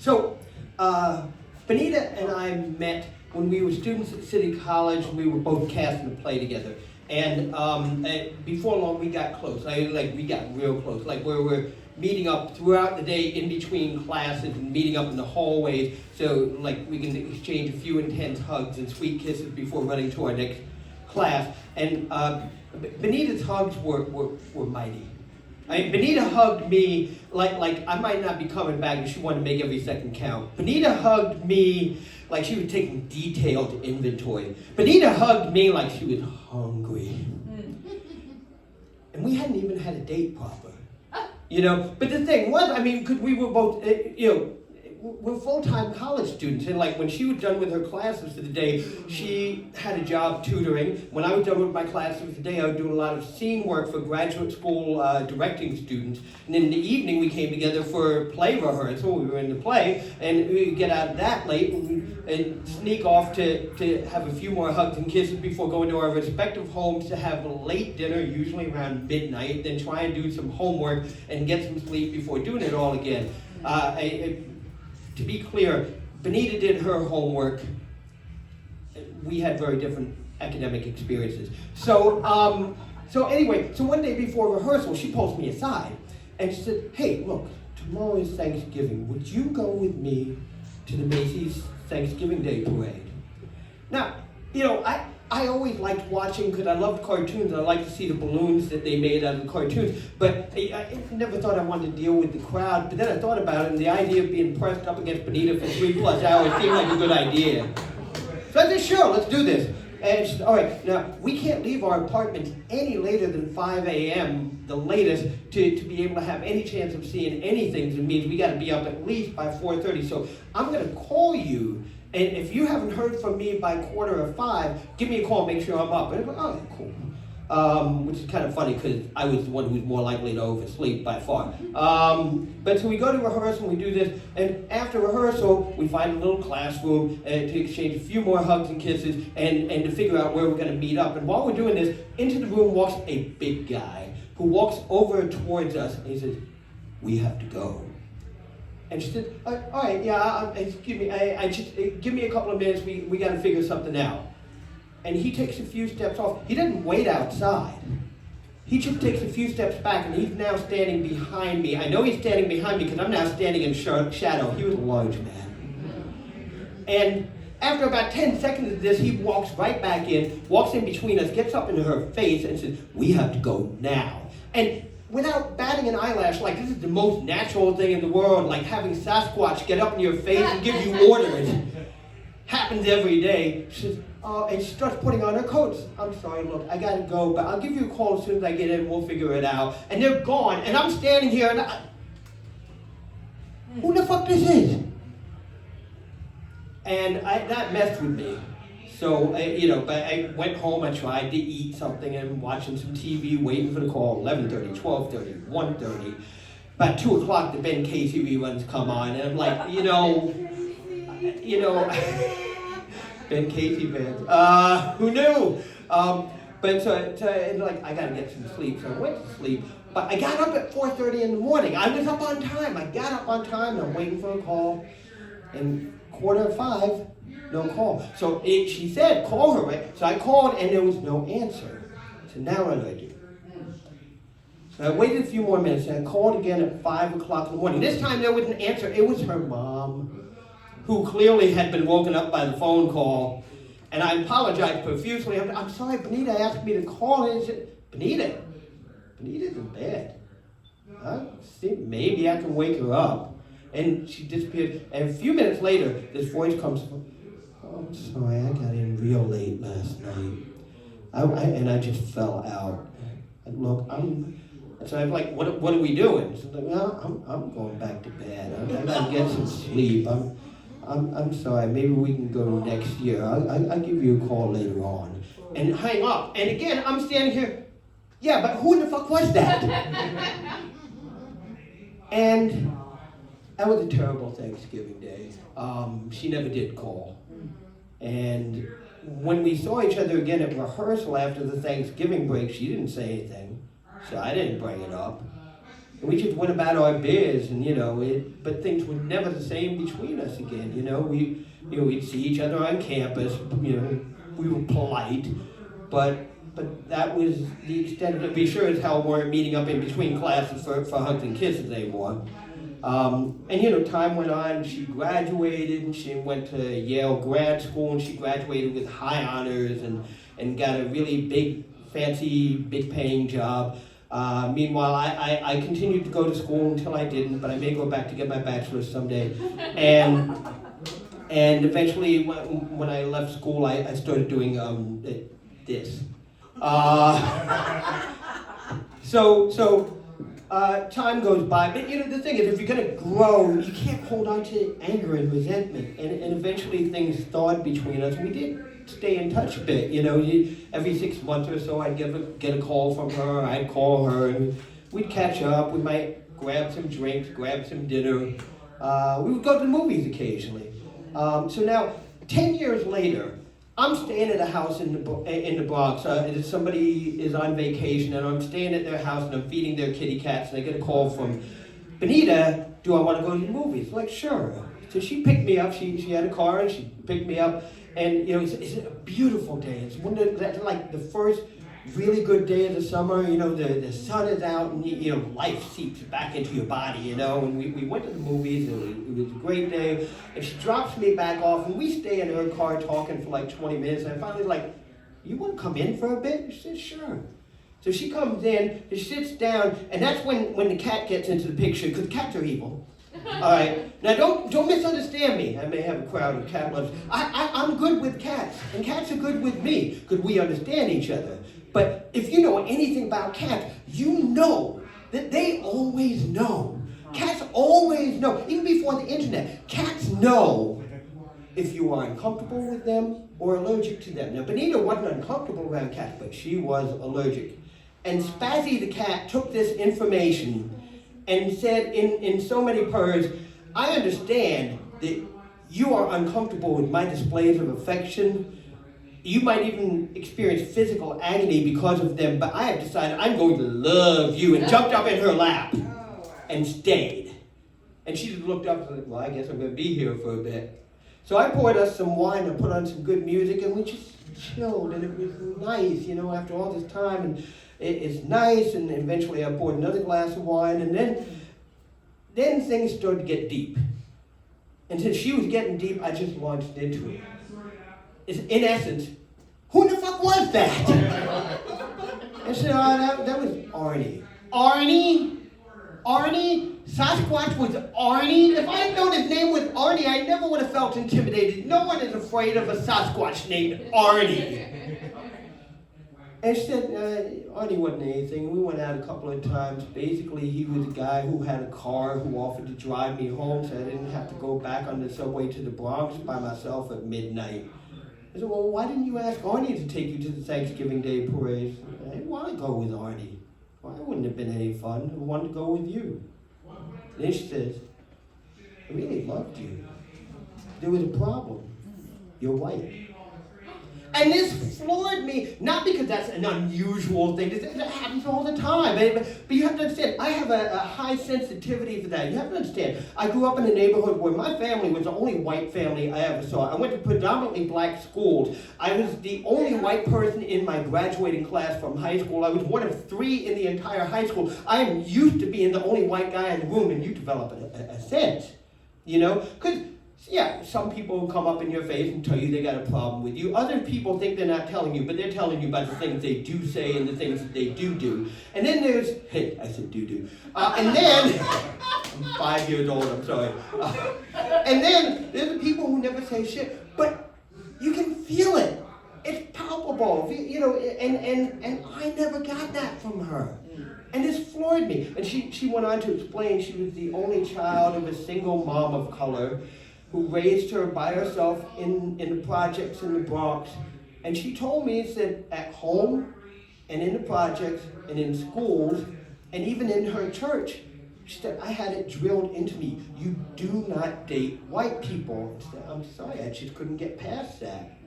So, Benita and I met when we were students at City College. We were both cast in a play together. And before long, we got close. We got real close. Like, we were meeting up throughout the day in between classes and meeting up in the hallways. So, like, we can exchange a few intense hugs and sweet kisses before running to our next class. And Benita's hugs were mighty. I mean, Benita hugged me like I might not be coming back and she wanted to make every second count. Benita hugged me like she was taking detailed inventory. Benita hugged me like she was hungry. And we hadn't even had a date proper. You know, but the thing was, I mean, because we were both, we're full-time college students, and like when she was done with her classes for the day, she had a job tutoring. When I was done with my classes for the day, I was doing a lot of scene work for graduate school directing students. And in the evening, we came together for play rehearsal. We were in the play, and we'd get out of that late and sneak off to have a few more hugs and kisses before going to our respective homes to have a late dinner, usually around midnight, then try and do some homework and get some sleep before doing it all again. To be clear, Benita did her homework. We had very different academic experiences. So anyway, one day before rehearsal, she pulls me aside and she said, "Hey, look, tomorrow is Thanksgiving. Would you go with me to the Macy's Thanksgiving Day Parade?" Now, I always liked watching, because I loved cartoons, and I liked to see the balloons that they made out of the cartoons, but I never thought I wanted to deal with the crowd. But then I thought about it, and the idea of being pressed up against Benita for 3+ hours seemed like a good idea. So I said, sure, let's do this. And she said, all right, now, we can't leave our apartments any later than 5 a.m., the latest, to be able to have any chance of seeing anything. It means we got to be up at least by 4:30. So I'm going to call you, and if you haven't heard from me by 4:45, give me a call, make sure I'm up. And I'm like, oh, cool. Which is kind of funny, because I was the one who was more likely to oversleep by far. But so we go to rehearsal, we do this, and after rehearsal, we find a little classroom to exchange a few more hugs and kisses and to figure out where we're going to meet up. And while we're doing this, into the room walks a big guy who walks over towards us, and he says, "We have to go." And she said, all right, yeah, excuse me, give me a couple of minutes, we got to figure something out. And he takes a few steps off. He doesn't wait outside. He just takes a few steps back, and he's now standing behind me. I know he's standing behind me because I'm now standing in shadow. He was a large man. And after about 10 seconds of this, he walks right back in, walks in between us, gets up into her face, and says, "We have to go now." And without batting an eyelash, like this is the most natural thing in the world, like having Sasquatch get up in your face and give you orders. Happens every day. She says, and she starts putting on her coats. "I'm sorry, look, I gotta go, but I'll give you a call as soon as I get in, we'll figure it out." And they're gone, and I'm standing here, and who the fuck this is? And that messed with me. So, but I went home, I tried to eat something, and watching some TV, waiting for the call, 11:30, 12:30, 1:30. About 2 o'clock, the Ben Casey reruns come on, and I'm like, Ben Casey fans, who knew? But I gotta get some sleep, so I went to sleep. But I got up at 4:30 in the morning. I was up on time. I got up on time, and I'm waiting for a call. And 4:45, no call. So she said, call her, right? So I called, and there was no answer. So now what do I do? So I waited a few more minutes, and I called again at 5 o'clock in the morning. This time there was an answer. It was her mom, who clearly had been woken up by the phone call. And I apologized profusely. I'm sorry, Benita asked me to call. And she said, Benita's in bed. Maybe I can wake her up. And she disappeared. And a few minutes later, this voice comes from, "Oh, I'm sorry, I got in real late last night. I just fell out. And look, so I'm like, what are we doing?" She's like, "Well, I'm going back to bed. I gotta get some sleep. I'm sorry, maybe we can go next year. I'll give you a call later on." And hang up. And again, I'm standing here, yeah, but who in the fuck was that? And that was a terrible Thanksgiving Day. She never did call. And when we saw each other again at rehearsal after the Thanksgiving break, she didn't say anything. So I didn't bring it up. And we just went about our biz, and but things were never the same between us again. We'd see each other on campus. We were polite, but that was the extent of it. We sure as hell weren't meeting up in between classes for hugs and kisses anymore. And time went on. She graduated, and she went to Yale grad school, and she graduated with high honors and got a really big, fancy, big-paying job. Meanwhile, I continued to go to school until I didn't, but I may go back to get my bachelor's someday. And eventually, when I left school, I started doing this. Time goes by, but the thing is, if you're going to grow, you can't hold on to anger and resentment, and eventually things thawed between us. We did stay in touch a bit, every 6 months or so I'd get a call from her, I'd call her, and we'd catch up, we might grab some drinks, grab some dinner, we would go to the movies occasionally. So now, 10 years later, I'm staying at a house in the Bronx. Somebody is on vacation, and I'm staying at their house, and I'm feeding their kitty cats, and I get a call from Benita, do I want to go to the movies? Like, sure. So she picked me up. She had a car, and she picked me up, and it's a beautiful day. It's that's like the first really good day of the summer. The sun is out, and life seeps back into your body. And we went to the movies. It was a great day, and she drops me back off, and we stay in her car talking for like 20 minutes. And I finally like, you want to come in for a bit? She said, sure. So she comes in, and she sits down, and that's when the cat gets into the picture, because cats are evil. All right. Now, don't misunderstand me. I may have a crowd of cat lovers. I'm good with cats, and cats are good with me, because we understand each other. But if you know anything about cats, you know that they always know. Cats always know. Even before the internet, cats know if you are uncomfortable with them or allergic to them. Now, Benita wasn't uncomfortable around cats, but she was allergic. And Spazzy the cat took this information and said in so many purrs, I understand that you are uncomfortable with my displays of affection. You might even experience physical agony because of them, but I have decided I'm going to love you, and jumped up in her lap and stayed. And she just looked up and said, well, I guess I'm going to be here for a bit. So I poured us some wine and put on some good music, and we just chilled, and it was nice, after all this time, and it's nice, and eventually I poured another glass of wine, and then things started to get deep. And since she was getting deep, I just launched into it. In essence, who the fuck was that? And she said, that was Arnie. Arnie? Sasquatch was Arnie? If I had known his name was Arnie, I never would have felt intimidated. No one is afraid of a Sasquatch named Arnie. And she said, Arnie wasn't anything. We went out a couple of times. Basically, he was a guy who had a car who offered to drive me home so I didn't have to go back on the subway to the Bronx by myself at midnight. I said, well, why didn't you ask Arnie to take you to the Thanksgiving Day parade? I didn't want to go with Arnie. Well, that wouldn't have been any fun. I wanted to go with you. And then she says, I really loved you. There was a problem. You're white. And this floored me, not because that's an unusual thing, it happens all the time, but you have to understand, I have a high sensitivity for that. You have to understand, I grew up in a neighborhood where my family was the only white family I ever saw. I went to predominantly black schools. I was the only white person in my graduating class from high school. I was one of 3 in the entire high school. I am used to being the only white guy in the room, and you develop a sense, because yeah, some people come up in your face and tell you they got a problem with you. Other people think they're not telling you, but they're telling you about the things they do say and the things that they do. And then there's, hey, I said do. And then, I'm 5 years old, I'm sorry. And then there's the people who never say shit, but you can feel it. It's palpable, and I never got that from her. And this floored me. And she went on to explain she was the only child of a single mom of color who raised her by herself in the projects in the Bronx. And she told me that at home and in the projects and in schools and even in her church, she said, I had it drilled into me, you do not date white people. I said, I'm sorry, I just couldn't get past that.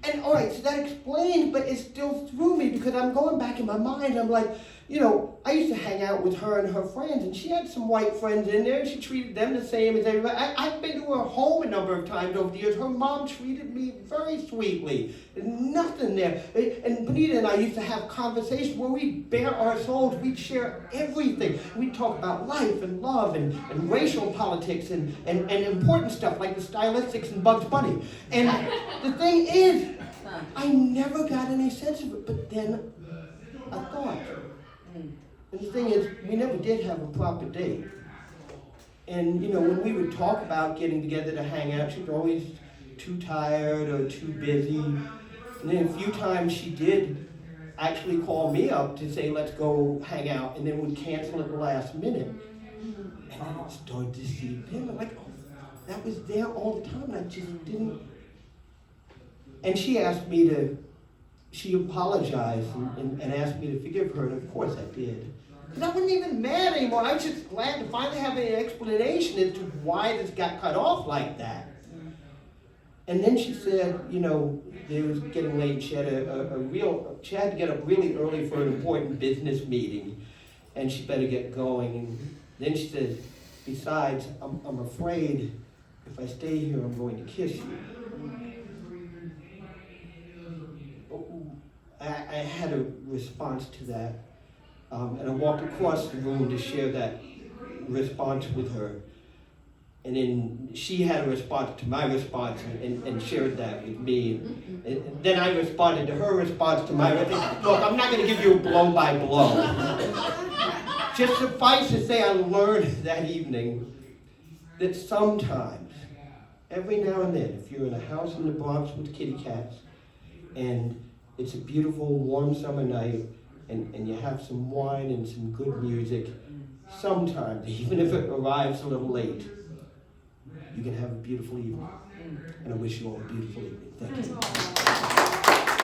And all right, so that explains, but it still threw me because I'm going back in my mind. I'm like, you know, I used to hang out with her and her friends, and she had some white friends in there, and she treated them the same as everybody. I've been to her home a number of times over the years. Her mom treated me very sweetly. There's nothing there. And Benita and I used to have conversations where we'd bare our souls. We'd share everything. We'd talk about life and love and racial politics and important stuff like the stylistics and Bugs Bunny. And the thing is, I never got any sense of it, but then I thought. And the thing is, we never did have a proper date. And, you know, when we would talk about getting together to hang out, she was always too tired or too busy. And then a few times she did actually call me up to say, let's go hang out, and then would cancel at the last minute. And then it started to see him. I'm like, oh, that was there all the time, and I just didn't. And she asked me to, she apologized and asked me to forgive her, and of course I did. Because I wasn't even mad anymore. I was just glad to finally have an explanation as to why this got cut off like that. And then she said, you know, it was getting late. She had she had to get up really early for an important business meeting, and she better get going. And then she said, besides, I'm afraid if I stay here, I'm going to kiss you. I had a response to that. And I walked across the room to share that response with her. And then she had a response to my response and shared that with me. And then I responded to her response to my response. Look, I'm not going to give you a blow by blow. Just suffice to say, I learned that evening that sometimes, every now and then, if you're in a house in the Bronx with kitty cats, and it's a beautiful, warm summer night, and you have some wine and some good music, sometimes, even if it arrives a little late, you can have a beautiful evening. And I wish you all a beautiful evening. Thank you.